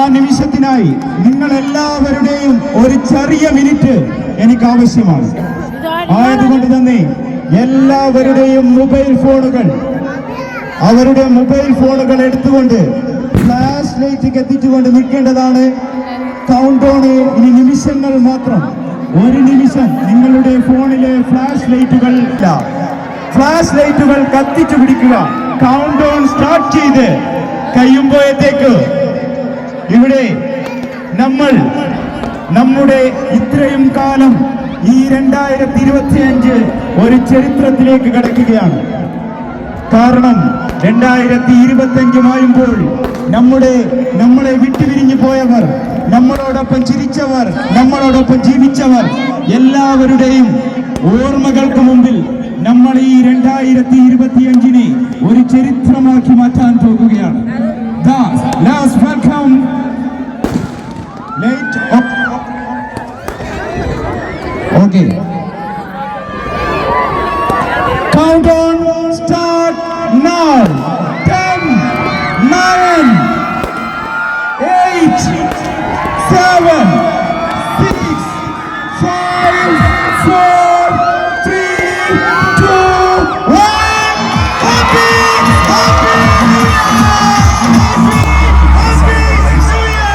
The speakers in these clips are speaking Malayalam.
ആ നിമിഷത്തിനായി നിങ്ങൾ എല്ലാവരുടെയും ഒരു ചെറിയ മിനിറ്റ് എനിക്ക് ആവശ്യമാണ്. ആയതുകൊണ്ട് തന്നെ എല്ലാവരുടെയും മൊബൈൽ ഫോണുകൾ എടുത്തുകൊണ്ട് ഫ്ലാഷ് ലൈറ്റ് കത്തിച്ചുകൊണ്ട് നിൽക്കേണ്ടതാണ്. കൗണ്ട് ഡൗൺ ഇനി നിമിഷങ്ങൾ മാത്രം. ഒരു നിമിഷം നിങ്ങളുടെ ഫോണിലെ ഫ്ലാഷ് ലൈറ്റുകൾ കത്തിച്ചു പിടിക്കുക. കൗണ്ട് ഡൗൺ സ്റ്റാർട്ട് ചെയ്ത് കഴിയുമ്പോഴത്തേക്ക് ഇവിടെ നമ്മൾ നമ്മുടെ ഇത്രയും കാലം ഈ 2025 ഒരു ചരിത്രത്തിലേക്ക് കടക്കുകയാണ്. കാരണം 2025 നമ്മളെ വിട്ടുപിരിഞ്ഞു പോയവർ, നമ്മളോടൊപ്പം ചിരിച്ചവർ, നമ്മളോടൊപ്പം ജീവിച്ചവർ എല്ലാവരുടെയും ഓർമ്മകൾക്ക് മുമ്പിൽ നമ്മൾ ഈ 2025 ഒരു ചരിത്രമാക്കി മാറ്റാൻ പോകുകയാണ്. Let's welcome late okay. Countdown start now. 10, 9, 8, 7, 6, 5, 4, 3, 2, 1. Happy New Year!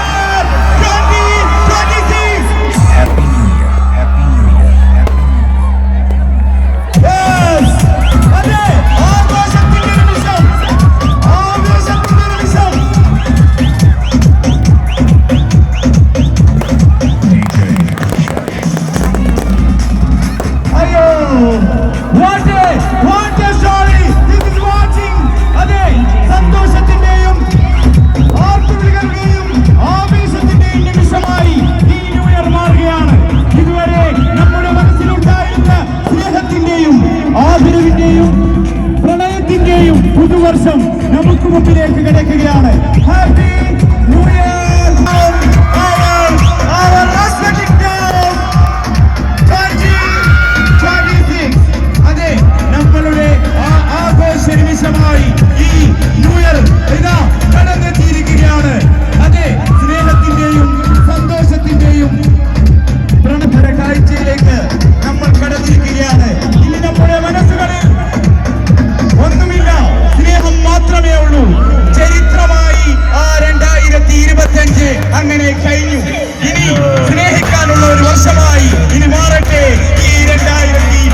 പ്രണയത്തിന്റെയും പുതുവർഷം നമുക്ക് മുമ്പിലേക്ക് കിടക്കുകയാണ്. Happy new year! Our respective town 2026. അതെ, നമ്മളുടെ ആഘോഷ നിമിഷമായി ഈ ന്യൂ ഇയർ ഇതാ കടന്നെത്തിയിരിക്കുകയാണ്. അതെ, സ്നേഹത്തിന്റെയും സന്തോഷത്തിന്റെയും പ്രണഭര കാഴ്ചയിലേക്ക് നമ്മൾ കടന്നിരിക്കുകയാണ്. ഇനി നമ്മുടെ മനസ്സുകളിൽ ഒന്നുമില്ല, സ്നേഹം മാത്രമേ ഉള്ളൂ. ചരിത്രമായി ആ 2025 അങ്ങനെ കഴിഞ്ഞു. ഇനി സ്നേഹിക്കാനുള്ള ഒരു വർഷമായി ഇനി മാറട്ടെ ഈ 2026.